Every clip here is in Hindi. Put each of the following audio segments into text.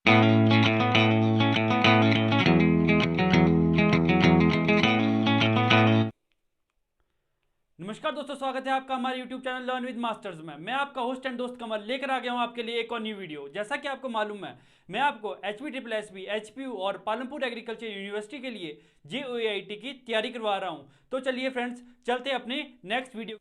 नमस्कार दोस्तों, स्वागत है आपका हमारे YouTube channel learn with masters में। मैं आपका होस्ट एंड दोस्त कमल लेकर आ गया हूं आपके लिए एक और न्यू वीडियो। जैसा कि आपको मालूम है, मैं आपको HPSSB, HPU और पालमपुर एग्रीकल्चर यूनिवर्सिटी के लिए JOAIT की तैयारी करवा रहा हूं। तो चलिए फ्रेंड्स, चलते अपनी नेक्स्ट वीडियो।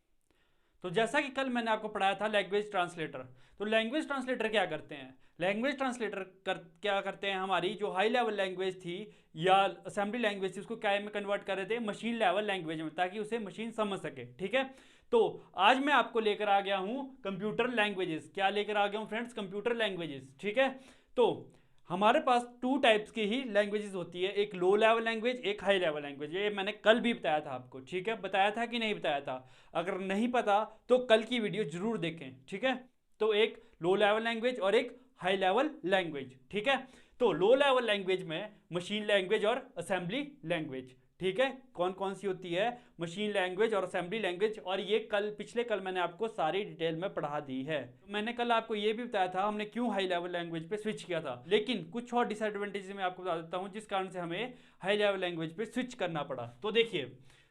तो जैसा कि कल मैंने आपको पढ़ाया था लैंग्वेज ट्रांसलेटर। तो लैंग्वेज ट्रांसलेटर क्या करते हैं? लैंग्वेज ट्रांसलेटर क्या करते हैं, हमारी जो हाई लेवल लैंग्वेज थी या असेंबली लैंग्वेज थी, उसको क्या में कन्वर्ट कर रहे थे, मशीन लेवल लैंग्वेज में, ताकि उसे मशीन समझ सके। ठीक है, तो आज मैं आपको लेकर आ गया हूं कंप्यूटर लैंग्वेजेस। क्या लेकर आ गया हूं फ्रेंड्स? Computer languages. ठीक है, तो हमारे पास टू टाइप्स की ही लैंग्वेजेस होती है, एक लो लेवल लैंग्वेज, एक हाई लेवल लैंग्वेज। ये मैंने कल भी बताया था आपको। ठीक है, बताया था कि नहीं बताया था? अगर नहीं पता तो कल की वीडियो जरूर देखें। ठीक है, तो एक लो लेवल लैंग्वेज और एक हाई लेवल लैंग्वेज। ठीक है, तो लो लेवल लैंग्वेज में मशीन लैंग्वेज और असेंबली लैंग्वेज। ठीक है, कौन कौन सी होती है? मशीन लैंग्वेज और असेंबली लैंग्वेज। और ये पिछले कल मैंने आपको सारी डिटेल में पढ़ा दी है। तो मैंने कल आपको ये भी बताया था हमने क्यों हाई लेवल लैंग्वेज पे स्विच किया था, लेकिन कुछ और डिसएडवांटेजेस मैं आपको बता देता हूँ जिस कारण से हमें हाई लेवल लैंग्वेज पे स्विच करना पड़ा। तो देखिए,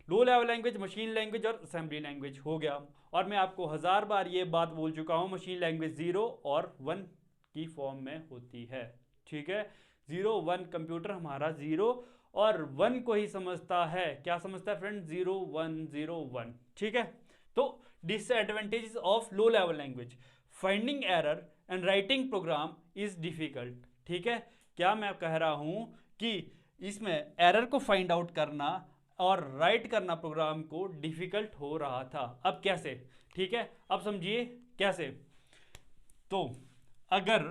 लो लेवल लैंग्वेज, मशीन लैंग्वेज और असेंबली लैंग्वेज हो गया। और मैं आपको 1000 बार ये बात बोल चुका हूँ, मशीन लैंग्वेज 0 और 1 की फॉर्म में होती है। ठीक है, 0 1, कंप्यूटर हमारा 0 और 1 को ही समझता है। क्या समझता है फ्रेंड? 0 1 0 1। ठीक है, तो disadvantages of low level language: finding error and writing program is difficult. ठीक है, क्या मैं कह रहा हूं कि इसमें एरर को फाइंड आउट करना और राइट करना प्रोग्राम को डिफिकल्ट हो रहा था। अब कैसे? ठीक है, अब समझिए कैसे। तो अगर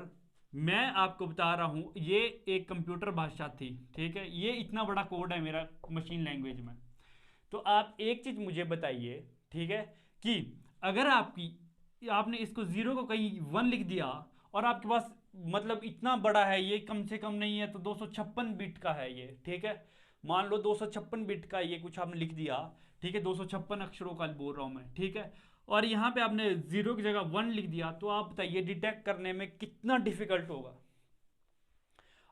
मैं आपको बता रहा हूं, ये एक कंप्यूटर भाषा थी। ठीक है, ये इतना बड़ा कोड है मेरा मशीन लैंग्वेज में। तो आप एक चीज मुझे बताइए, ठीक है, कि अगर आपने इसको 0 को कहीं 1 लिख दिया और आपके पास मतलब इतना बड़ा है ये, कम से कम नहीं है तो 256 बिट का है ये। ठीक है, मान लो 256 बिट का ये कुछ आपने लिख दिया। ठीक है, 256 अक्षरों का बोल रहा हूं मैं। ठीक है, और यहां पे आपने 0 की जगह 1 लिख दिया, तो आप बताइए डिटेक्ट करने में कितना डिफिकल्ट होगा।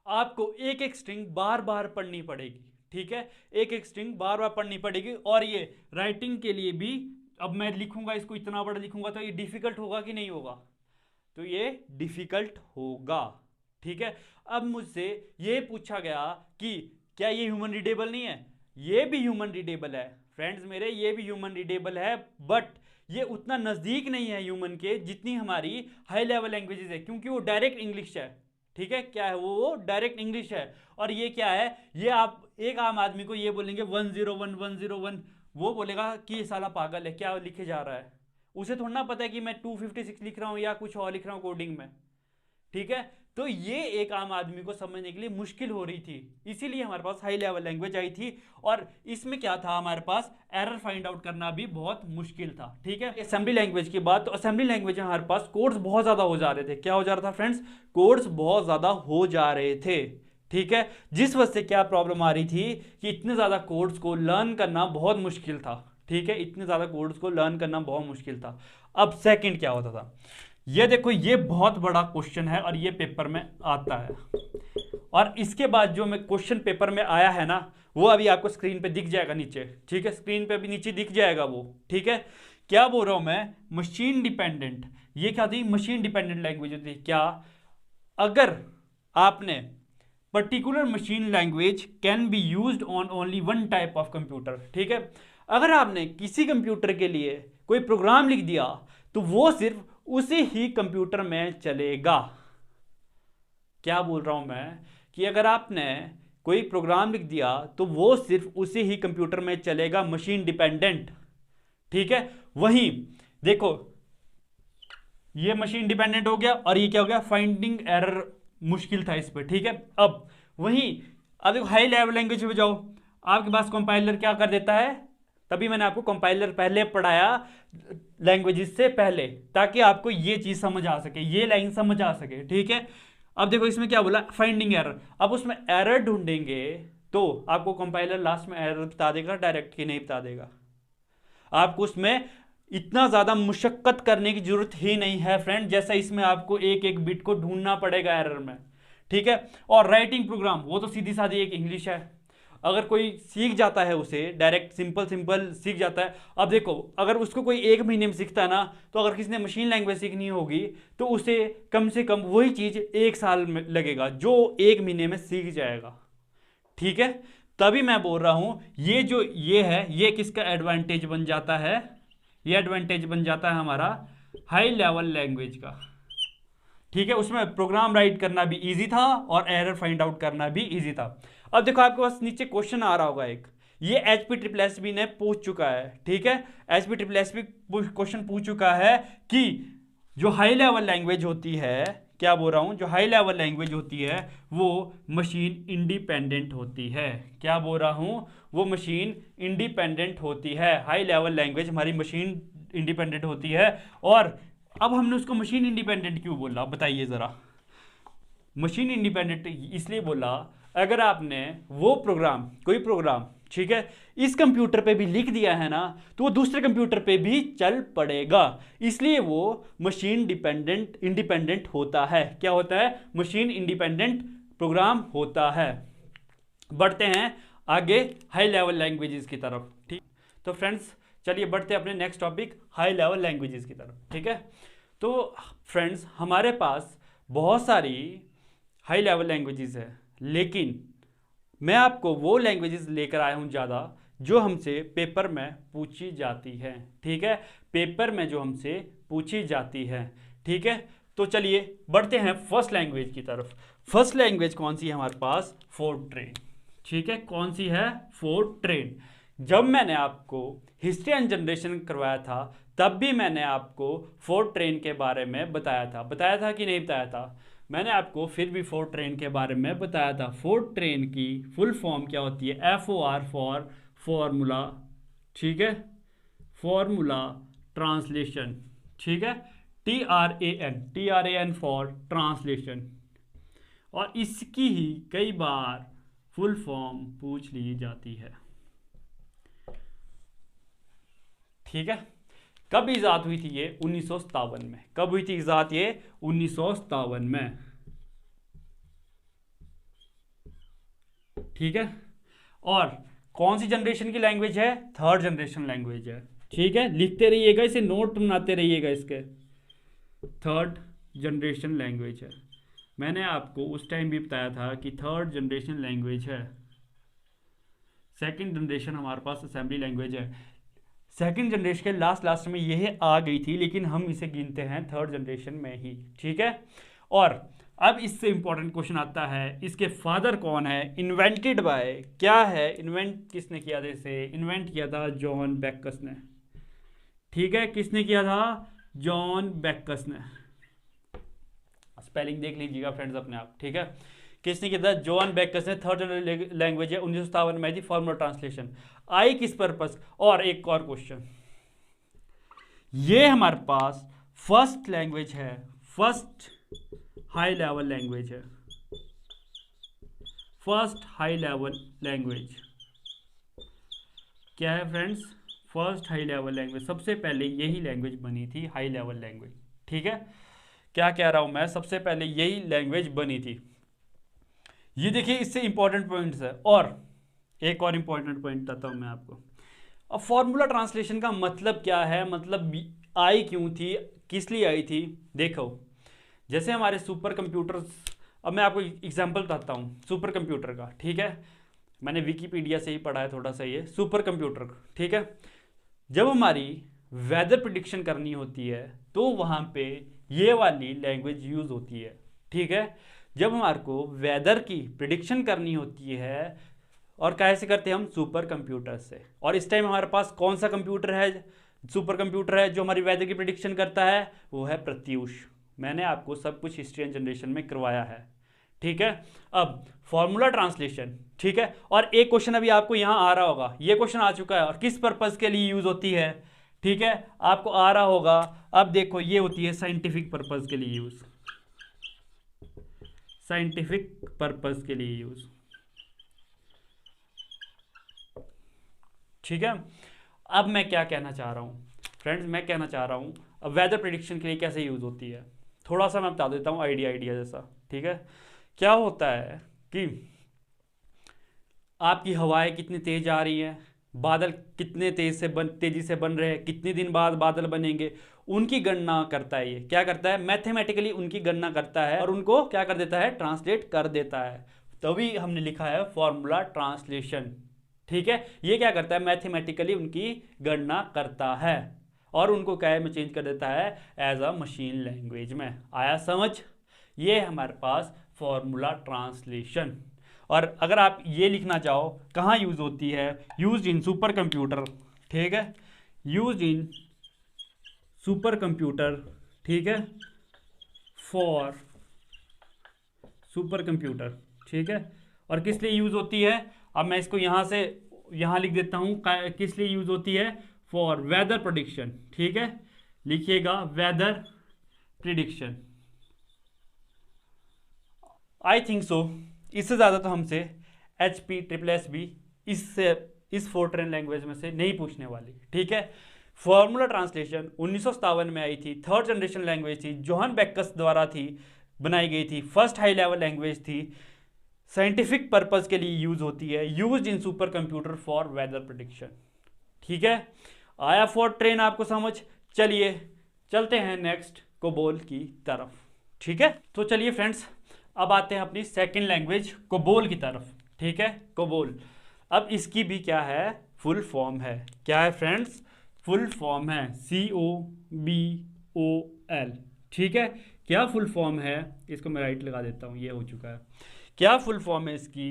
आपको एक एक स्ट्रिंग बार बार पढ़नी पड़ेगी। ठीक है, एक एक स्ट्रिंग बार बार पढ़नी पड़ेगी। और ये राइटिंग के लिए भी, अब मैं लिखूंगा इसको इतना बड़ा लिखूंगा तो ये डिफिकल्ट होगा कि नहीं होगा? तो ये डिफिकल्ट होगा। ठीक है, अब मुझसे ये पूछा गया कि क्या ये ह्यूमन रीडेबल नहीं है? ये भी ह्यूमन रीडेबल है फ्रेंड्स मेरे, ये भी ह्यूमन रीडेबल है, बट ये उतना नजदीक नहीं है ह्यूमन के जितनी हमारी हाई लेवल लैंग्वेजेस है, क्योंकि वो डायरेक्ट इंग्लिश है। ठीक है, क्या है वो? डायरेक्ट इंग्लिश है। और ये क्या है? ये आप एक आम आदमी को ये बोलेंगे 101 101, वो बोलेगा कि ये साला पागल है, क्या लिखे जा रहा है। उसे थोड़ा ना पता है कि मैं 256 लिख रहा हूं या कुछ और लिख रहा हूं कोडिंग में। ठीक है, तो ये एक आम आदमी को समझने के लिए मुश्किल हो रही थी, इसीलिए हमारे पास हाई लेवल लैंग्वेज आई थी। और इसमें क्या था, हमारे पास एरर फाइंड आउट करना भी बहुत मुश्किल था। ठीक है, असेंबली लैंग्वेज की बात, तो असेंबली लैंग्वेज में हमारे पास कोड्स बहुत ज्यादा हो जा रहे थे। क्या हो जा रहा था फ्रेंड्स? कोड्स बहुत ज्यादा हो जा रहे थे। ठीक है, जिस वजह से क्या प्रॉब्लम आ रही थी कि इतने ज्यादा कोड्स को लर्न करना बहुत मुश्किल था। ठीक है, इतने ज्यादा कोड्स को लर्न करना बहुत मुश्किल था। अब सेकंड क्या होता था, ये देखो, ये बहुत बड़ा क्वेश्चन है और ये पेपर में आता है। और इसके बाद जो मैं क्वेश्चन पेपर में आया है ना, वो अभी आपको स्क्रीन पे दिख जाएगा नीचे। ठीक है, स्क्रीन पे अभी नीचे दिख जाएगा वो। ठीक है, क्या बोल रहा हूं मैं? Machine dependent. ये क्या थी? मशीन डिपेंडेंट लैंग्वेज होती है। क्या? अगर आपने particular machine language can be used on only one type of computer. ठीक है, अगर आपने किसी कंप्यूटर के लिए कोई प्रोग्राम लिख दिया तो वो सिर्फ उसी ही कंप्यूटर में चलेगा। क्या बोल रहा हूं मैं? कि अगर आपने कोई प्रोग्राम लिख दिया तो वो सिर्फ उसी ही कंप्यूटर में चलेगा, मशीन डिपेंडेंट। ठीक है, वहीं देखो, ये मशीन डिपेंडेंट हो गया और ये क्या हो गया? फाइंडिंग एरर मुश्किल था इस पर। ठीक है, अब वहीं अब देखो हाई लेवल लैंग्वेज में जाओ, आपके पास कंपाइलर क्या कर देता है? तभी मैंने आपको कंपाइलर पहले पढ़ाया लैंग्वेजेस से पहले, ताकि आपको ये चीज समझ आ सके, ये लाइन समझ आ सके। ठीक है, अब देखो इसमें क्या बोला? Finding error. अब उसमें एरर ढूंढेंगे तो आपको कंपाइलर लास्ट में एरर बता देगा डायरेक्ट, कि नहीं बता देगा। आपको उसमें इतना ज्यादा मुशक्कत करने की जरूरत ही नहीं है फ्रेंड, जैसा इसमें आपको एक एक बिट को ढूंढना पड़ेगा एरर में। ठीक है। और राइटिंग प्रोग्राम वो तो सीधी साधी एक इंग्लिश है, अगर कोई सीख जाता है उसे डायरेक्ट सिंपल सिंपल सीख जाता है। अब देखो अगर उसको कोई 1 महीने में सीखता है ना, तो अगर किसी ने मशीन लैंग्वेज सीखनी होगी तो उसे कम से कम वही चीज़ 1 साल में लगेगा जो 1 महीने में सीख जाएगा, ठीक है। तभी मैं बोल रहा हूं ये जो ये है ये किसका एडवांटेज बन जाता है, ये एडवांटेज बन जाता है हमारा हाई लेवल लैंग्वेज का, ठीक है। उसमें प्रोग्राम राइट करना भी इजी था और एरर फाइंड आउट करना भी इजी था। अब देखो आपके पास नीचे क्वेश्चन आ रहा होगा एक, ये HP SSSB ने पूछ चुका है, ठीक है। HP SSSB क्वेश्चन पूछ चुका है कि जो हाई लेवल लैंग्वेज होती है, क्या बोल रहा हूं, जो हाई लेवल लैंग्वेज होती है वो मशीन इंडिपेंडेंट होती है। क्या बोल रहा हूं, वो मशीन इंडिपेंडेंट होती है। हाई लेवल लैंग्वेज हमारी मशीन इंडिपेंडेंट होती है। और अब हमने उसको मशीन इंडिपेंडेंट क्यों बोला बताइए जरा। मशीन इंडिपेंडेंट इसलिए बोला, अगर आपने वो प्रोग्राम कोई प्रोग्राम, ठीक है, इस कंप्यूटर पे भी लिख दिया है ना, तो वो दूसरे कंप्यूटर पे भी चल पड़ेगा, इसलिए वो मशीन इंडिपेंडेंट होता है। क्या होता है, मशीन इंडिपेंडेंट प्रोग्राम होता है। बढ़ते हैं आगे हाई लेवल लैंग्वेजेस की तरफ, ठीक। तो फ्रेंड्स चलिए बढ़ते हैं अपने next topic high level languages की तरफ, ठीक है। तो फ्रेंड्स हमारे पास बहुत सारी हाई लेवल लैंग्वेजेस है, लेकिन मैं आपको वो लैंग्वेजेस लेकर आया हूं ज़्यादा जो हमसे पेपर में पूछी जाती है, ठीक है, पेपर में जो हमसे पूछी जाती है, ठीक है। तो चलिए बढ़ते हैं फर्स्ट लैंग्वेज की तरफ। फर्स्ट लैंग्वेज कौन सी है हमारे पास, फोर्ट्रेन, ठीक है। कौन सी है, फोर्ट्रेन। जब मैंने आपको हिस्ट्री एंड जनरेशन करवाया था तब भी मैंने आपको फोर्ट्रेन के बारे में बताया था कि नहीं बताया था, मैंने आपको फिर भी फोर्ट्रेन के बारे में बताया था। फोर्ट्रेन की फुल फॉर्म क्या होती है, FOR फॉर फॉर्मूला, ठीक है, फॉर्मूला ट्रांसलेशन, ठीक है, TRAN फॉर ट्रांसलेशन। और इसकी ही कई बार फुल फॉर्म पूछ ली जाती है, ठीक है। कब इजाद हुई थी ये, 1957 में। कब हुई थी इजाद ये, 1957 में, ठीक है। और कौन सी जनरेशन की लैंग्वेज है, थर्ड जनरेशन लैंग्वेज है, ठीक है। लिखते रहिएगा इसे, नोट बनाते रहिएगा इसके, थर्ड जनरेशन लैंग्वेज है। मैंने आपको उस टाइम भी बताया था कि थर्ड जनरेशन लैंग्वेज है। सेकंड जनरेशन हमारे पास असेंबली लैंग्वेज है। सेकंड जनरेशन के लास्ट में यह आ गई थी, लेकिन हम इसे गिनते हैं थर्ड जनरेशन में ही, ठीक है। और अब इससे इंपॉर्टेंट क्वेश्चन आता है, इसके फादर कौन है, इन्वेंटेड बाय, क्या है, इन्वेंट किसने किया था, इसे इन्वेंट किया था जॉन बैकस ने, ठीक है। किसने किया था, जॉन बैकस ने। स्पेलिंग देख लीजिएगा फ्रेंड्स अपने आप, ठीक है। किसने किया था, जॉन बैकस ने। थर्ड लैंग्वेज है, 1957 में थी, फॉर्मूला ट्रांसलेशन आई किस पर्पस। और एक और क्वेश्चन, ये हमारे पास फर्स्ट लैंग्वेज है, फर्स्ट हाई लेवल लैंग्वेज है, फर्स्ट हाई लेवल लैंग्वेज क्या है friends, first high level language. सबसे पहले यही लैंग्वेज बनी थी हाई लेवल लैंग्वेज, ठीक है। क्या कह रहा हूं मैं, सबसे पहले यही लैंग्वेज बनी थी। ये देखिए इससे इंपॉर्टेंट पॉइंट्स है। और एक और इंपॉर्टेंट पॉइंट बताता हूं मैं आपको। अब फॉर्मूला ट्रांसलेशन का मतलब क्या है, मतलब आई क्यों थी, किस लिए आई थी। देखो जैसे हमारे सुपर कंप्यूटर्स, अब मैं आपको एग्जांपल बताता हूँ सुपर कंप्यूटर का, ठीक है। मैंने विकीपीडिया से ही पढ़ा है थोड़ा सा ये सुपर कंप्यूटर, ठीक है। जब हमारी वेदर प्रिडिक्शन करनी होती है तो वहाँ पे ये वाली लैंग्वेज यूज़ होती है, ठीक है। जब हमारे को वेदर की प्रिडिक्शन करनी होती है, और कैसे करते हैं हम, सुपर कंप्यूटर से। और इस टाइम हमारे पास कौन सा कंप्यूटर है, सुपर कंप्यूटर है जो हमारी वेदर की प्रिडिक्शन करता है, वो है प्रत्यूष। मैंने आपको सब कुछ हिस्ट्री एंड जनरेशन में करवाया है, ठीक है। अब फॉर्मूला ट्रांसलेशन, ठीक है। और एक क्वेश्चन अभी आपको यहां आ रहा होगा, ये क्वेश्चन आ चुका है, और किस पर्पज के लिए यूज होती है, ठीक है, आपको आ रहा होगा। अब देखो ये होती है साइंटिफिक पर्पज के लिए यूज, साइंटिफिक पर्पज के लिए यूज, ठीक है। अब मैं क्या कहना चाह रहा हूं फ्रेंड्स, मैं कहना चाह रहा हूं अब वेदर प्रिडिक्शन के लिए कैसे यूज होती है, थोड़ा सा मैं बता देता हूं आइडिया जैसा, ठीक है। क्या होता है कि आपकी हवाएं कितनी तेज आ रही हैं, बादल कितने तेजी से बन रहे हैं, कितने दिन बाद बादल बनेंगे, उनकी गणना करता है। ये क्या करता है, मैथमेटिकली उनकी गणना करता है और उनको क्या कर देता है, ट्रांसलेट कर देता है। तभी हमने लिखा है फॉर्मूला ट्रांसलेशन। ठीक है, ये क्या करता है, मैथमेटिकली उनकी गणना करता है और उनको क्या में चेंज कर देता है, एज अ मशीन लैंग्वेज में। आया समझ? ये हमारे पास फॉर्मूला ट्रांसलेशन। और अगर आप ये लिखना चाहो कहाँ यूज होती है, यूज इन सुपर कंप्यूटर। ठीक है, यूज इन सुपर कंप्यूटर। ठीक है, फॉर सुपर कंप्यूटर। ठीक है, और किस लिए यूज होती है, अब मैं इसको यहां से यहां लिख देता हूं, किस लिए यूज होती है, फॉर वेदर प्रेडिक्शन। ठीक है, लिखिएगा weather prediction. I think so इससे ज़्यादा तो हमसे HP SSS इस फोर्ट्रेन लैंग्वेज में से नहीं पूछने वाली। ठीक है, फॉर्मूला ट्रांसलेशन 1957 में आई थी, थर्ड जनरेशन लैंग्वेज थी, जोहन बेकस द्वारा थी बनाई गई थी, फर्स्ट हाई लेवल लैंग्वेज थी, साइंटिफिक पर्पज के लिए यूज होती है, use in supercomputer for weather prediction. ठीक है, आया फोर्ट्रेन आपको समझ? चलिए चलते हैं नेक्स्ट कोबोल की तरफ। ठीक है, तो चलिए फ्रेंड्स अब आते हैं अपनी सेकंड लैंग्वेज कोबोल की तरफ। ठीक है, कोबोल। अब इसकी भी क्या है, फुल फॉर्म है। क्या है फ्रेंड्स, फुल फॉर्म है COBOL। ठीक है, क्या फुल फॉर्म है, इसको मैं राइट लगा देता हूँ, ये हो चुका है। क्या फुल फॉर्म है इसकी,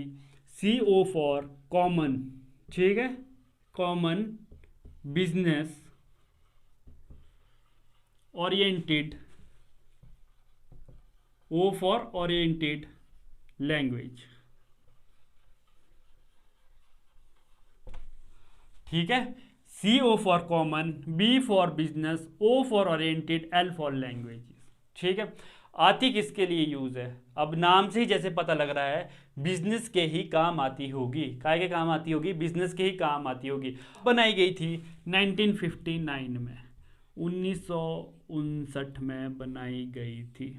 CO फॉर कॉमन। ठीक है, common business oriented, O for oriented language. ठीक है, CO for common, B for business, O for oriented, L for languages. ठीक है, आती किसके लिए यूज है, अब नाम से ही जैसे पता लग रहा है बिजनेस के ही काम आती होगी। काय के काम आती होगी, बिजनेस के ही काम आती होगी। बनाई गई थी 1959 में, 1959 में बनाई गई थी।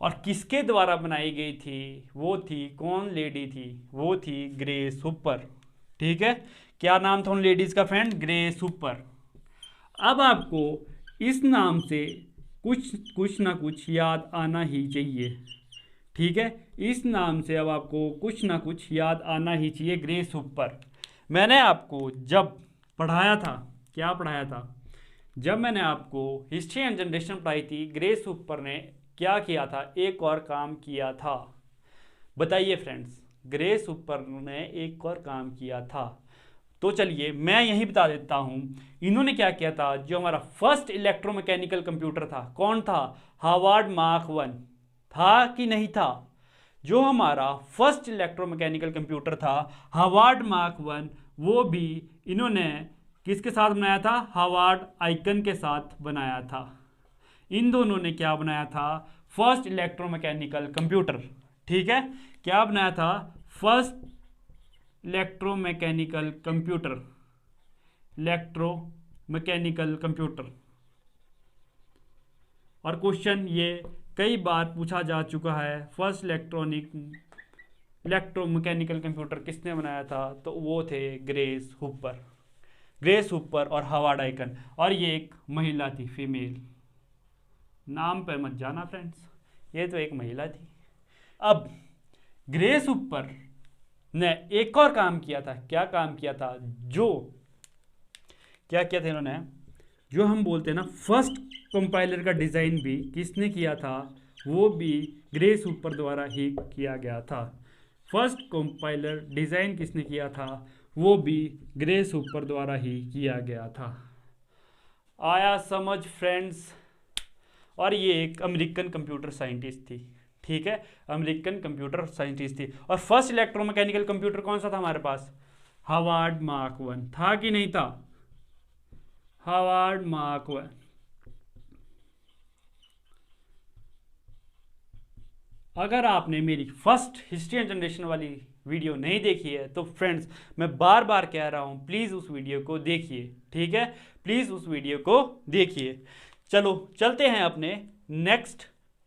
और किसके द्वारा बनाई गई थी, वो थी, कौन लेडी थी, वो थी ग्रेस हुपर। ठीक है, क्या नाम था उन लेडीज का फ्रेंड, ग्रेस हुपर। अब आपको इस नाम से कुछ ना कुछ याद आना ही चाहिए। ठीक है, इस नाम से अब आपको कुछ ना कुछ याद आना ही चाहिए, ग्रेस हुपर। मैंने आपको जब पढ़ाया था, क्या पढ़ाया था, जब मैंने आपको हिस्ट्री एंड जनरेशन पढ़ाई थी, ग्रेस हुपर ने क्या किया था, एक और काम किया था। बताइए फ्रेंड्स, ग्रेस हुपर ने एक और काम किया था। तो चलिए मैं यही बता देता हूं, इन्होंने क्या किया था, जो हमारा फर्स्ट इलेक्ट्रोमैकेनिकल कंप्यूटर था, कौन था, हार्वर्ड मार्क 1 था कि नहीं था। जो हमारा फर्स्ट इलेक्ट्रोमैकेनिकल कंप्यूटर था हार्वर्ड मार्क 1, वो भी इन्होंने किसके साथ बनाया था, हार्वर्ड आइकन के साथ बनाया था। इन दोनों ने क्या बनाया था, फर्स्ट इलेक्ट्रोमैकेनिकल कंप्यूटर। ठीक है, क्या बनाया था, first electromechanical computer, electromechanical computer. और क्वेश्चन ये कई बार पूछा जा चुका है, फर्स्ट इलेक्ट्रोमैकेनिकल कंप्यूटर किसने बनाया था, तो वो थे ग्रेस हुपर। ग्रेस हुपर और हार्वर्ड आइकन, और ये एक महिला थी, फीमेल। नाम पर मत जाना फ्रेंड्स, ये तो एक महिला थी। अब ग्रेस हुपर ने एक और काम किया था, क्या काम किया था, जो क्या किया था इन्होंने, जो हम बोलते हैं ना फर्स्ट कंपाइलर का डिजाइन भी किसने किया था, वो भी ग्रेस हुपर द्वारा ही किया गया था। फर्स्ट कंपाइलर डिजाइन किसने किया था, वो भी ग्रेस हुपर द्वारा ही किया गया था। आया समझ फ्रेंड्स? और ये एक अमेरिकन कंप्यूटर साइंटिस्ट थी। ठीक है, अमेरिकन कंप्यूटर साइंटिस्ट थी। और फर्स्ट इलेक्ट्रोमैकेनिकल कंप्यूटर कौन सा था हमारे पास, हार्वर्ड मार्क 1 था कि नहीं था, हार्वर्ड मार्क 1। अगर आपने मेरी फर्स्ट हिस्ट्री एंड जनरेशन वाली वीडियो नहीं देखी है तो फ्रेंड्स मैं बार बार कह रहा हूं, प्लीज़ उस वीडियो को देखिए। ठीक है, प्लीज़ उस वीडियो को देखिए। चलो चलते हैं अपने नेक्स्ट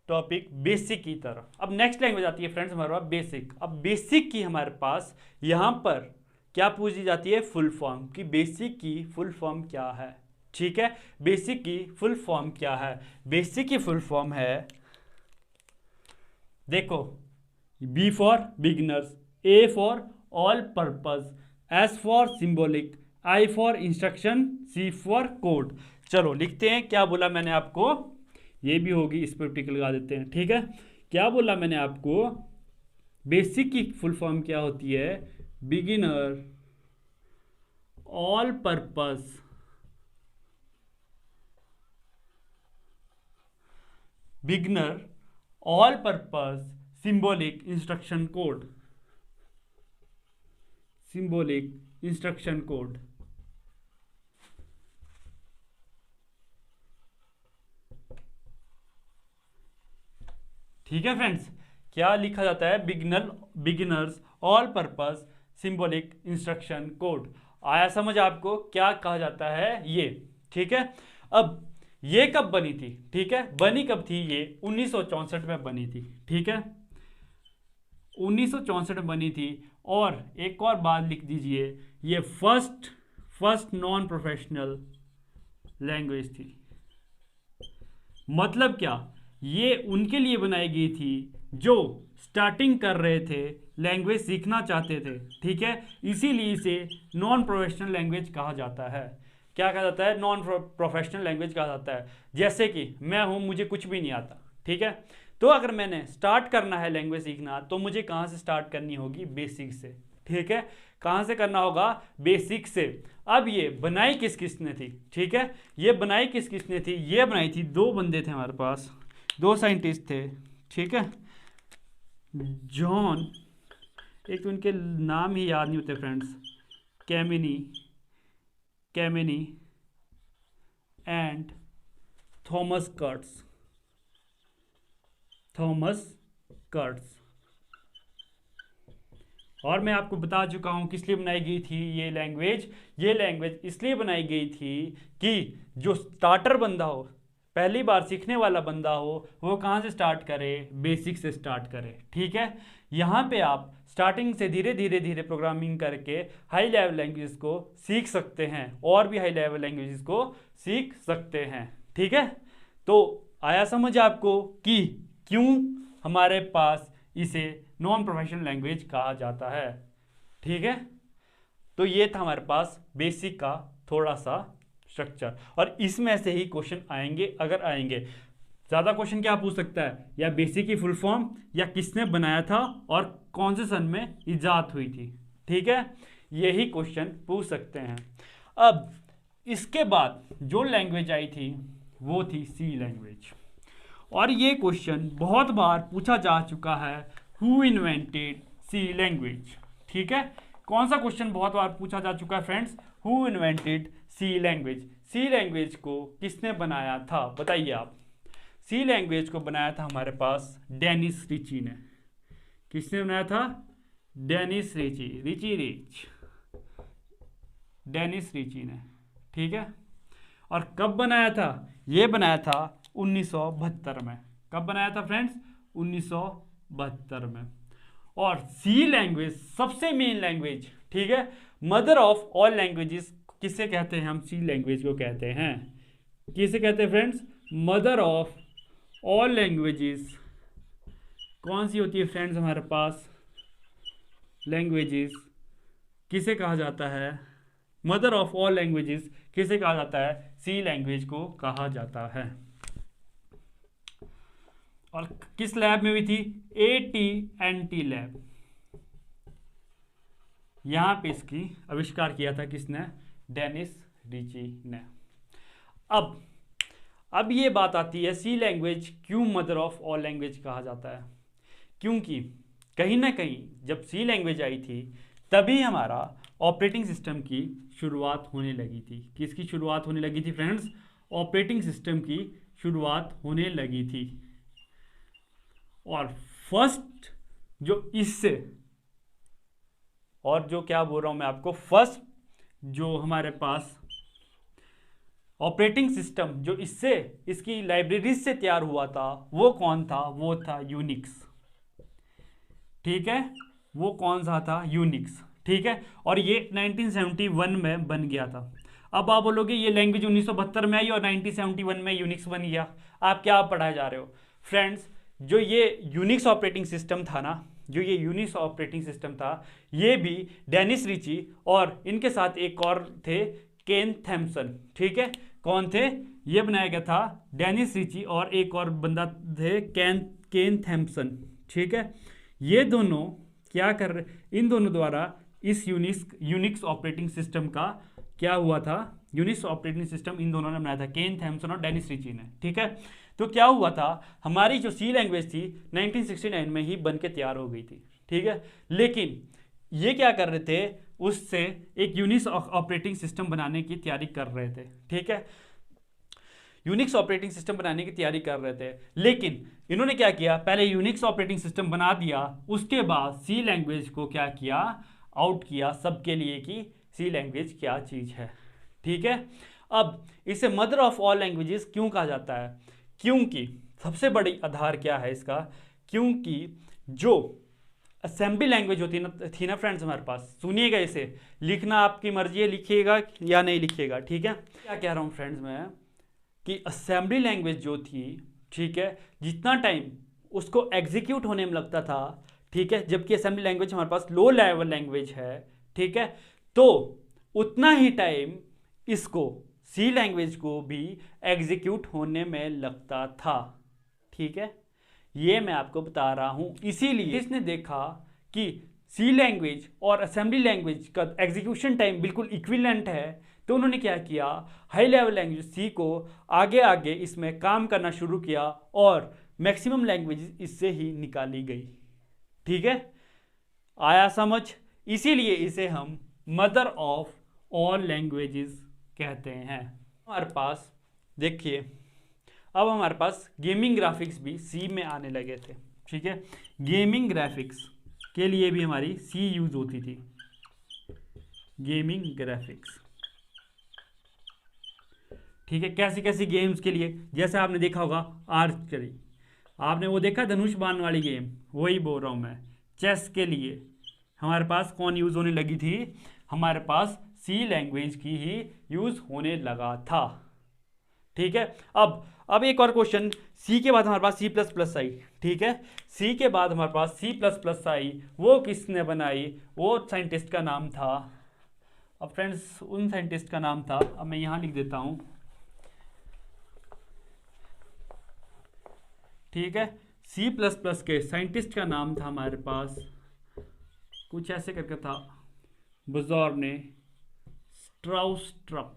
टॉपिक बेसिक की तरफ। अब नेक्स्ट लैंग्वेज आती है फ्रेंड्स हमारे पास बेसिक। अब बेसिक की हमारे पास यहाँ पर क्या पूछी जाती है, फुल फॉर्म कि बेसिक की फुल फॉर्म क्या है। ठीक है, बेसिक की फुल फॉर्म क्या है। बेसिक की फुल फॉर्म है, देखो, B for beginners, A for all purpose, S for symbolic, I for instruction, C for code. चलो लिखते हैं, क्या बोला मैंने आपको, ये भी होगी, इस पर टिक लगा देते हैं। ठीक है, क्या बोला मैंने आपको, बेसिक की फुल फॉर्म क्या होती है, beginner, all purpose, beginner, all purpose, symbolic, instruction code, symbolic instruction code. ठीक है फ्रेंड्स, क्या लिखा जाता है, beginners, all purpose, symbolic instruction code. आया समझ आपको क्या कहा जाता है ये। ठीक है, अब ये कब बनी थी, ठीक है, बनी कब थी, ये 1964 में बनी थी। ठीक है, 1964 में बनी थी। और एक और बात लिख दीजिए, ये फर्स्ट नॉन प्रोफेशनल लैंग्वेज थी। मतलब क्या, ये उनके लिए बनाई गई थी जो स्टार्टिंग कर रहे थे, लैंग्वेज सीखना चाहते थे। ठीक है, इसीलिए इसे नॉन प्रोफेशनल लैंग्वेज कहा जाता है। क्या कहा जाता है, नॉन प्रोफेशनल लैंग्वेज कहा जाता है। जैसे कि मैं हूं, मुझे कुछ भी नहीं आता। ठीक है, तो अगर मैंने स्टार्ट करना है लैंग्वेज सीखना, तो मुझे कहाँ से स्टार्ट करनी होगी, बेसिक से। ठीक है, कहाँ से करना होगा, बेसिक से। अब ये बनाई किस किस ने थी, ठीक है, ये बनाई किस किस ने थी, ये बनाई थी, दो बंदे थे हमारे पास, दो साइंटिस्ट थे। ठीक है, जॉन, एक तो उनके नाम ही याद नहीं होते फ्रेंड्स, कैमिनी एंड थॉमस कर्ट्स। और मैं आपको बता चुका हूं किस लिए बनाई गई थी ये लैंग्वेज इसलिए बनाई गई थी कि जो स्टार्टर बंदा हो, पहली बार सीखने वाला बंदा हो, वो कहाँ से स्टार्ट करे, बेसिक से स्टार्ट करे। ठीक है, यहाँ पे आप स्टार्टिंग से धीरे धीरे प्रोग्रामिंग करके हाई लेवल लैंग्वेज को सीख सकते हैं, और भी हाई लेवल लैंग्वेजेस को सीख सकते हैं। ठीक है, तो आया समझ आपको कि क्यों हमारे पास इसे नॉन प्रोफेशनल लैंग्वेज कहा जाता है। ठीक है, तो ये था हमारे पास बेसिक का थोड़ा सा स्ट्रक्चर, और इसमें से ही क्वेश्चन आएंगे, अगर आएंगे। ज़्यादा क्वेश्चन क्या पूछ सकता है, या बेसिक की फुल फॉर्म, या किसने बनाया था और कौन से सन में इजाद हुई थी। ठीक है, यही क्वेश्चन पूछ सकते हैं। अब इसके बाद जो लैंग्वेज आई थी वो थी सी लैंग्वेज, और ये क्वेश्चन बहुत बार पूछा जा चुका है, हु इन्वेंटेड सी लैंग्वेज। ठीक है, कौन सा क्वेश्चन बहुत बार पूछा जा चुका है friends, who invented C language. C language को किसने बनाया था, बताइए आप। सी लैंग्वेज को बनाया था हमारे पास डेनिस रिची ने। किसने बनाया था, डेनिस रिची ने। ठीक है, और कब बनाया था, ये बनाया था 1972 में। कब बनाया था फ्रेंड्स, 1972 में। और सी लैंग्वेज सबसे मेन लैंग्वेज, ठीक है, मदर ऑफ ऑल लैंग्वेजेस किसे कहते हैं, हम सी लैंग्वेज को कहते हैं। किसे कहते हैं friends, mother of all languages. कौन सी होती है फ्रेंड्स हमारे पास लैंग्वेजेस, किसे कहा जाता है, मदर ऑफ ऑल लैंग्वेजेस किसे कहा जाता है, सी लैंग्वेज को कहा जाता है। और किस लैब में हुई थी, AT&T लैब। यहां पे इसकी आविष्कार किया था किसने, डेनिस रिची ने। अब ये बात आती है, सी लैंग्वेज क्यों मदर ऑफ ऑल लैंग्वेज कहा जाता है, क्योंकि कहीं ना कहीं जब सी लैंग्वेज आई थी तभी हमारा ऑपरेटिंग सिस्टम की शुरुआत होने लगी थी। किसकी शुरुआत होने लगी थी फ्रेंड्स, ऑपरेटिंग सिस्टम की शुरुआत होने लगी थी। और फर्स्ट जो इससे, और जो क्या बोल रहा हूं मैं आपको, फर्स्ट जो हमारे पास ऑपरेटिंग सिस्टम जो इससे इसकी लाइब्रेरीज से तैयार हुआ था वो कौन था, वो था यूनिक्स। ठीक है, वो कौन सा था, यूनिक्स। ठीक है, और ये 1971 में बन गया था। अब आप बोलोगे ये लैंग्वेज 1972 में आई और 1971 में यूनिक्स बन गया, आप क्या पढ़ाए जा रहे हो फ्रेंड्स। जो ये यूनिक्स ऑपरेटिंग सिस्टम था ना, जो ये यूनिक्स ऑपरेटिंग सिस्टम था, ये भी डेनिस रिची और इनके साथ एक और थे, केन थैम्पसन। ठीक है, कौन थे, ये बनाया गया था डेनिस रिची और एक और बंदा थे, केन थैम्पसन। ठीक है, ये दोनों क्या कर रहे, इन दोनों द्वारा इस यूनिक्स ऑपरेटिंग सिस्टम का क्या हुआ था, यूनिक्स ऑपरेटिंग सिस्टम इन दोनों ने बनाया था, केन थैम्पसन और डेनिस रिची ने। ठीक है, तो क्या हुआ था, हमारी जो सी लैंग्वेज थी 1969 में ही बन के तैयार हो गई थी। ठीक है, लेकिन ये क्या कर रहे थे, उससे एक यूनिक्स ऑपरेटिंग सिस्टम बनाने की तैयारी कर रहे थे। ठीक है, यूनिक्स ऑपरेटिंग सिस्टम बनाने की तैयारी कर रहे थे, लेकिन इन्होंने क्या किया, पहले यूनिक्स ऑपरेटिंग सिस्टम बना दिया, उसके बाद सी लैंग्वेज को क्या किया, आउट किया सबके लिए कि सी लैंग्वेज क्या चीज है। ठीक है, अब इसे मदर ऑफ ऑल लैंग्वेजेस क्यों कहा जाता है, क्योंकि सबसे बड़ी आधार क्या है इसका, क्योंकि जो असेंबली लैंग्वेज होती थी ना फ्रेंड्स हमारे पास, सुनिएगा, इसे लिखना आपकी मर्जी है, लिखिएगा या नहीं लिखिएगा। ठीक है, क्या कह रहा हूँ फ्रेंड्स मैं, कि असेंबली लैंग्वेज जो थी, ठीक है, जितना टाइम उसको एग्जीक्यूट होने में लगता था, ठीक है, जबकि असेंबली लैंग्वेज हमारे पास लो लेवल लैंग्वेज है, ठीक है, तो उतना ही टाइम इसको सी लैंग्वेज को भी एग्जीक्यूट होने में लगता था। ठीक है, ये मैं आपको बता रहा हूं, इसीलिए इसने देखा कि सी लैंग्वेज और असेंबली लैंग्वेज का एग्जीक्यूशन टाइम बिल्कुल इक्विवेलेंट है, तो उन्होंने क्या किया, हाई लेवल लैंग्वेज सी को आगे आगे इसमें काम करना शुरू किया और मैक्सिमम लैंग्वेज इससे ही निकाली गई। ठीक है, आया समझ, इसीलिए इसे हम मदर ऑफ ऑल लैंग्वेजेस कहते हैं। हमारे पास देखिए, अब हमारे पास गेमिंग ग्राफिक्स भी सी में आने लगे थे। ठीक है, गेमिंग ग्राफिक्स के लिए भी हमारी सी यूज होती थी, गेमिंग ग्राफिक्स। ठीक है, कैसी कैसी गेम्स के लिए, जैसे आपने देखा होगा आर्चरी, आपने वो देखा धनुष बाण वाली गेम, वही बोल रहा हूं मैं। चेस के लिए हमारे पास कौन यूज होने लगी थी, हमारे पास सी लैंग्वेज की ही यूज होने लगा था। ठीक है, अब एक और क्वेश्चन, सी के बाद हमारे पास सी प्लस प्लस आई। ठीक है, सी के बाद हमारे पास सी प्लस प्लस आई, वो किसने बनाई, वो साइंटिस्ट का नाम था, अब फ्रेंड्स उन साइंटिस्ट का नाम था, अब मैं यहां लिख देता हूं। ठीक है, सी प्लस प्लस के साइंटिस्ट का नाम था हमारे पास कुछ ऐसे करके था, बुज़ार्ड ने स्ट्राउस्ट्रप,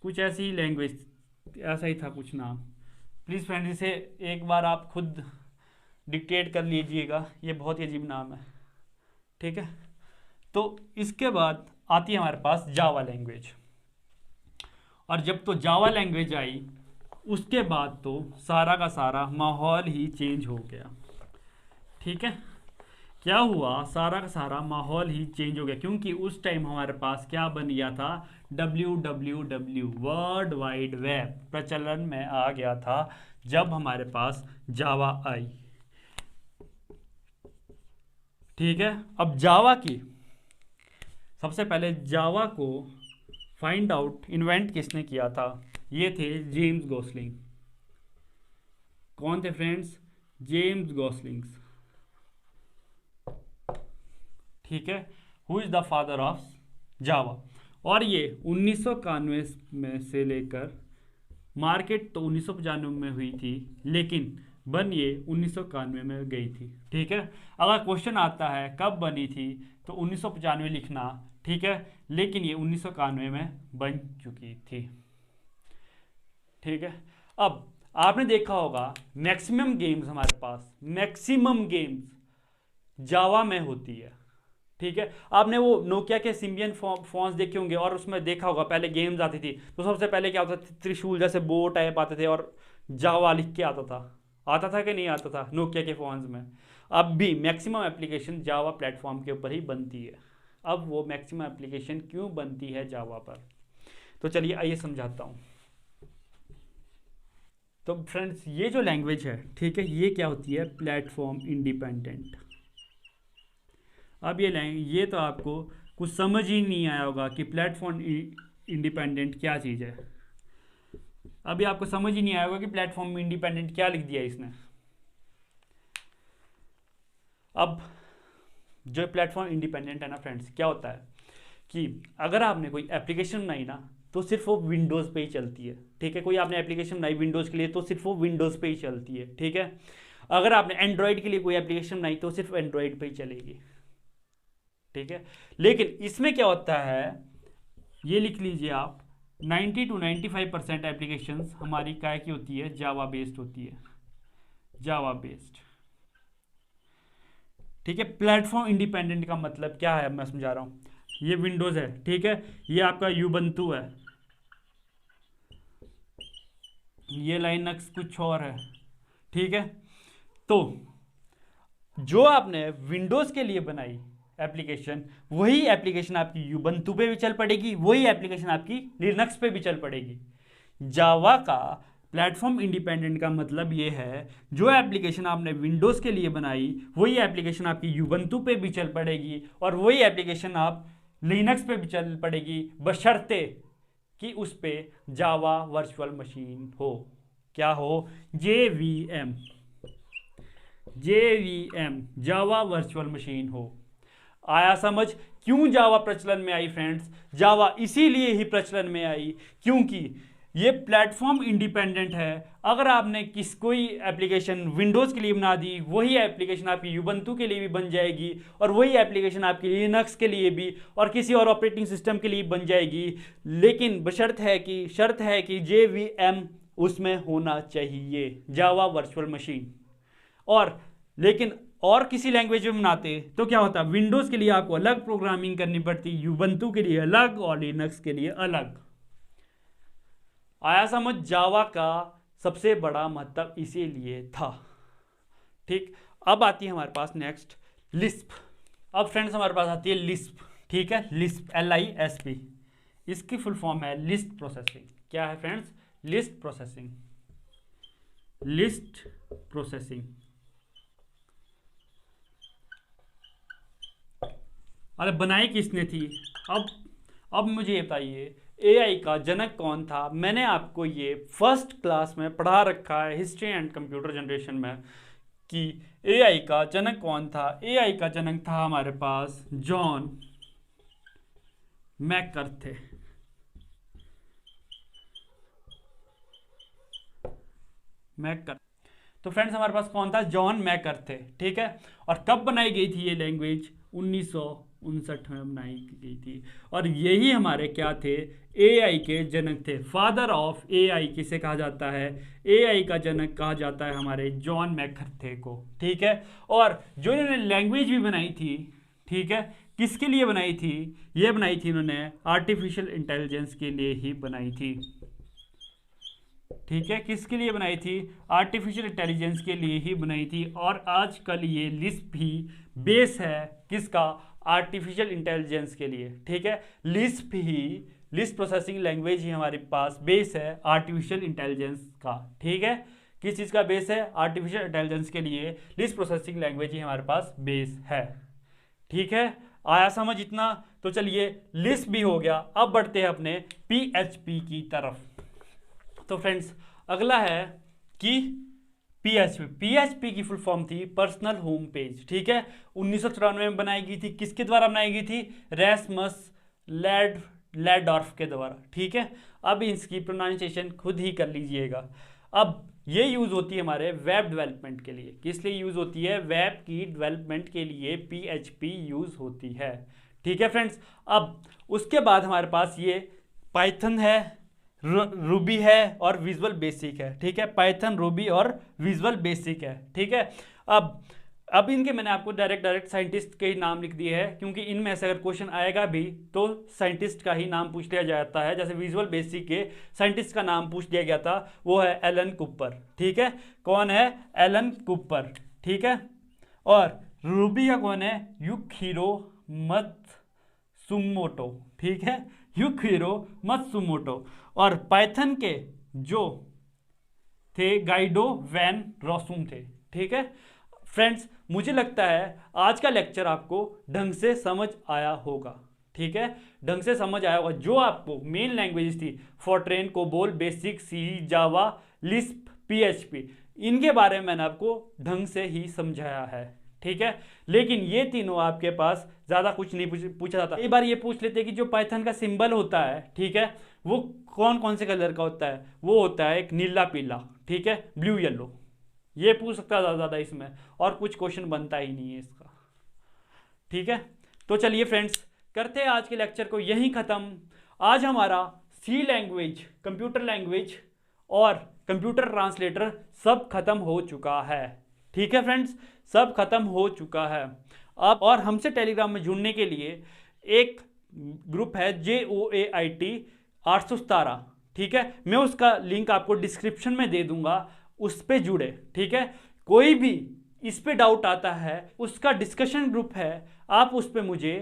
कुछ ऐसी ही लैंग्वेज, ऐसा ही था कुछ नाम। प्लीज़ फ्रेंड्स इसे एक बार आप खुद डिक्टेट कर लीजिएगा, ये बहुत ही अजीब नाम है। ठीक है, तो इसके बाद आती है हमारे पास जावा लैंग्वेज, और जब तो जावा लैंग्वेज आई उसके बाद तो सारा का सारा माहौल ही चेंज हो गया। ठीक है, क्या हुआ, सारा का सारा माहौल ही चेंज हो गया, क्योंकि उस टाइम हमारे पास क्या बन गया था, www वर्ल्ड वाइड वेब प्रचलन में आ गया था जब हमारे पास जावा आई। ठीक है, अब जावा की सबसे पहले जावा को फाइंड आउट इन्वेंट किसने किया था, ये थे जेम्स गॉसलिंग। कौन थे फ्रेंड्स, जेम्स गॉसलिंग। ठीक है, who is the father of Java, और ये 1991 में से लेकर मार्केट तो 1995 में हुई थी, लेकिन बन ये 1991 में गई थी। ठीक है, अगर क्वेश्चन आता है कब बनी थी तो 1995 लिखना, ठीक है, लेकिन ये 1991 में बन चुकी थी। ठीक है, अब आपने देखा होगा मैक्सिमम गेम्स हमारे पास, मैक्सिमम गेम्स जावा में होती है। ठीक है, आपने वो नोकिया के सिम्बियन फोन्स देखे होंगे और उसमें देखा होगा पहले गेम्स आती थी, तो सबसे पहले क्या होता था, त्रिशूल जैसे बो टाइप आते थे और जावा लिख के आता था कि नहीं आता था नोकिया के फोन्स में। अब भी मैक्सिमम एप्लीकेशन जावा प्लेटफॉर्म के ऊपर ही बनती है। अब वो मैक्सिमम एप्लीकेशन क्यों बनती है जावा पर, तो चलिए आइए समझाता हूँ। तो फ्रेंड्स ये जो लैंग्वेज है, ठीक है, ये क्या होती है, प्लेटफॉर्म इंडिपेंडेंट। अब ये तो आपको कुछ समझ ही नहीं आया होगा कि प्लेटफॉर्म इंडिपेंडेंट क्या चीज़ है। अभी आपको समझ ही नहीं आया होगा कि प्लेटफॉर्म इंडिपेंडेंट क्या लिख दिया इसने। अब जो प्लेटफॉर्म इंडिपेंडेंट है ना फ्रेंड्स, क्या होता है कि अगर आपने कोई एप्लीकेशन बनाई ना तो सिर्फ वो विंडोज़ पे ही चलती है, ठीक है। कोई आपने एप्लीकेशन बनाई विंडोज़ के लिए तो सिर्फ वो विंडोज़ पे ही चलती है, ठीक है। अगर आपने एंड्रॉयड के लिए कोई एप्लीकेशन बनाई तो सिर्फ एंड्रॉयड पे ही चलेगी, ठीक है। लेकिन इसमें क्या होता है, ये लिख लीजिए आप, 90 to 95% एप्लीकेशंस हमारी काय की होती है, जावा बेस्ड होती है, जावा बेस्ड, ठीक है। प्लेटफॉर्म इंडिपेंडेंट का मतलब क्या है, मैं समझा रहा हूँ। ये विंडोज है, ठीक है, ये आपका यूबंतु है, ये लाइनक्स कुछ और है, ठीक है। तो जो आपने विंडोज के लिए बनाई एप्लीकेशन, वही एप्लीकेशन आपकी यूबंतु पे भी चल पड़ेगी, वही एप्लीकेशन आपकी लिनक्स पे भी चल पड़ेगी। जावा का प्लेटफॉर्म इंडिपेंडेंट का मतलब ये है, जो एप्लीकेशन आपने विंडोज़ के लिए बनाई वही एप्लीकेशन आपकी यूबंतु पे भी चल पड़ेगी, और वही एप्लीकेशन आप लिनक्स पे भी चल पड़ेगी, बशर्ते कि उस पे जावा वर्चुअल मशीन हो। क्या हो, JVM, जावा वर्चुअल मशीन हो। आया समझ क्यों जावा प्रचलन में आई फ्रेंड्स? जावा इसीलिए ही प्रचलन में आई क्योंकि ये प्लेटफॉर्म इंडिपेंडेंट है। अगर आपने कोई एप्लीकेशन विंडोज़ के लिए बना दी, वही एप्लीकेशन आपकी यूबंतु के लिए भी बन जाएगी, और वही एप्लीकेशन आपकी लिनक्स के लिए भी और किसी और ऑपरेटिंग सिस्टम के लिए बन जाएगी। लेकिन शर्त है कि JVM उसमें होना चाहिए, जावा वर्चुअल मशीन। लेकिन और किसी लैंग्वेज में बनाते तो क्या होता, विंडोज़ के लिए आपको अलग प्रोग्रामिंग करनी पड़ती, यूबंतु के लिए अलग और लिनक्स के लिए अलग। आया समझ? जावा का सबसे बड़ा मतलब इसीलिए था, ठीक। अब आती है हमारे पास नेक्स्ट लिस्प। अब फ्रेंड्स हमारे पास आती है लिस्प, ठीक है, लिस्प LISP, इसकी फुल फॉर्म है लिस्ट प्रोसेसिंग। क्या है friends? List processing, list processing. अरे बनाई किसने थी? अब मुझे ये बताइए, AI का जनक कौन था? मैंने आपको ये फर्स्ट क्लास में पढ़ा रखा है, हिस्ट्री एंड कंप्यूटर जनरेशन में, कि AI का जनक कौन था। AI का जनक था हमारे पास जॉन मैककार्थी। तो फ्रेंड्स हमारे पास कौन था? जॉन मैककार्थी, ठीक है। और कब बनाई गई थी ये लैंग्वेज? 1959 में बनाई गई थी। और यही हमारे क्या थे? AI के जनक थे। फादर ऑफ AI किसे कहा जाता है? AI का जनक कहा जाता है हमारे जॉन मैककार्थी को, ठीक है। और जो इन्होंने लैंग्वेज भी बनाई थी, ठीक है, किसके लिए बनाई थी? ये बनाई थी इन्होंने आर्टिफिशियल इंटेलिजेंस के लिए ही बनाई थी, ठीक है। किसके लिए बनाई थी? आर्टिफिशियल इंटेलिजेंस के लिए ही बनाई थी। और आजकल ये लिस्प भी बेस है किसका? आर्टिफिशियल इंटेलिजेंस के लिए, ठीक है। लिस्ट प्रोसेसिंग लैंग्वेज ही हमारे पास बेस है आर्टिफिशियल इंटेलिजेंस का, ठीक है। किस चीज़ का बेस है? आर्टिफिशियल इंटेलिजेंस के लिए लिस्ट प्रोसेसिंग लैंग्वेज ही हमारे पास बेस है, ठीक है। आया समझ इतना? तो चलिए लिस्प भी हो गया, अब बढ़ते हैं अपने PHP की तरफ। तो फ्रेंड्स अगला है कि PHP की फुल फॉर्म थी पर्सनल होम पेज, ठीक है। 1994 में बनाई गई थी। किसके द्वारा बनाई गई थी? रैस्मस लैडॉर्फ के द्वारा, ठीक है। अब इसकी प्रोनाउंसिएशन खुद ही कर लीजिएगा। अब ये यूज़ होती है हमारे वेब डेवलपमेंट के लिए। किस लिए यूज़ होती है? वेब की डेवलपमेंट के लिए PHP यूज़ होती है, ठीक है फ्रेंड्स। अब उसके बाद हमारे पास ये पाइथन है, रूबी है और विजुअल बेसिक है, ठीक है। पाइथन, रूबी और विजुअल बेसिक है, ठीक है। अब इनके मैंने आपको डायरेक्ट साइंटिस्ट के ही नाम लिख दिए हैं, क्योंकि इनमें से अगर क्वेश्चन आएगा भी तो साइंटिस्ट का ही नाम पूछ लिया जाता है। जैसे विजुअल बेसिक के साइंटिस्ट का नाम पूछ दिया गया था, वो है एलन कूपर, ठीक है। कौन है? एलन कूपर, ठीक है। और रूबी का कौन है? युकिरो सुमोटो, ठीक है, युकिरो मत्सुमोटो। और पाइथन के जो थे गाइडो वैन रोसुम थे, ठीक है। फ्रेंड्स, मुझे लगता है आज का लेक्चर आपको ढंग से समझ आया होगा, ठीक है, ढंग से समझ आया होगा। जो आपको मेन लैंग्वेजेस थी, फॉरट्रेन, कोबोल, बेसिक, सी, जावा, लिस्प, पीएचपी, इनके बारे में मैंने आपको ढंग से ही समझाया है, ठीक है। लेकिन ये तीनों आपके पास ज़्यादा कुछ नहीं पूछा जाता। एक बार ये पूछ लेते कि जो पाइथन का सिंबल होता है, ठीक है, वो कौन कौन से कलर का होता है? वो होता है एक नीला पीला, ठीक है, ब्लू येलो। ये पूछ सकता है ज़्यादा इसमें, और कुछ क्वेश्चन बनता ही नहीं है इसका, ठीक है। तो चलिए फ्रेंड्स, करते हैं आज के लेक्चर को यहीं ख़त्म। आज हमारा सी लैंग्वेज, कंप्यूटर लैंग्वेज और कंप्यूटर ट्रांसलेटर सब खत्म हो चुका है, ठीक है फ्रेंड्स, सब खत्म हो चुका है। अब और हमसे टेलीग्राम में जुड़ने के लिए एक ग्रुप है JOAIT 817, ठीक है, मैं उसका लिंक आपको डिस्क्रिप्शन में दे दूंगा, उस पर जुड़े, ठीक है। कोई भी इस पे डाउट आता है, उसका डिस्कशन ग्रुप है, आप उस पर मुझे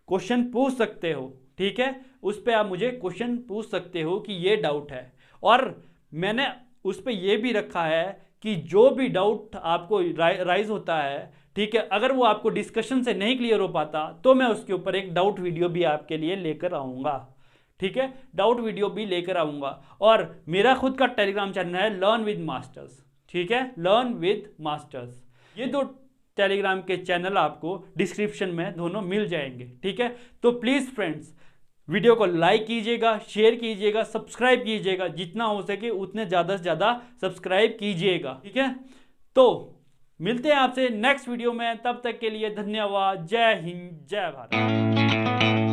क्वेश्चन पूछ सकते हो, ठीक है, उस पर आप मुझे क्वेश्चन पूछ सकते हो कि ये डाउट है। और मैंने उस पर यह भी रखा है कि जो भी डाउट आपको राइज होता है, ठीक है, अगर वो आपको डिस्कशन से नहीं क्लियर हो पाता तो मैं उसके ऊपर एक डाउट वीडियो भी आपके लिए लेकर आऊँगा, ठीक है, डाउट वीडियो भी लेकर आऊँगा। और मेरा खुद का टेलीग्राम चैनल है लर्न विद मास्टर्स, ठीक है, लर्न विद मास्टर्स। ये दो टेलीग्राम के चैनल आपको डिस्क्रिप्शन में दोनों मिल जाएंगे, ठीक है। तो प्लीज़ फ्रेंड्स, वीडियो को लाइक कीजिएगा, शेयर कीजिएगा, सब्सक्राइब कीजिएगा, जितना हो सके उतने ज़्यादा से ज़्यादा सब्सक्राइब कीजिएगा, ठीक है। तो मिलते हैं आपसे नेक्स्ट वीडियो में, तब तक के लिए धन्यवाद। जय हिंद, जय भारत।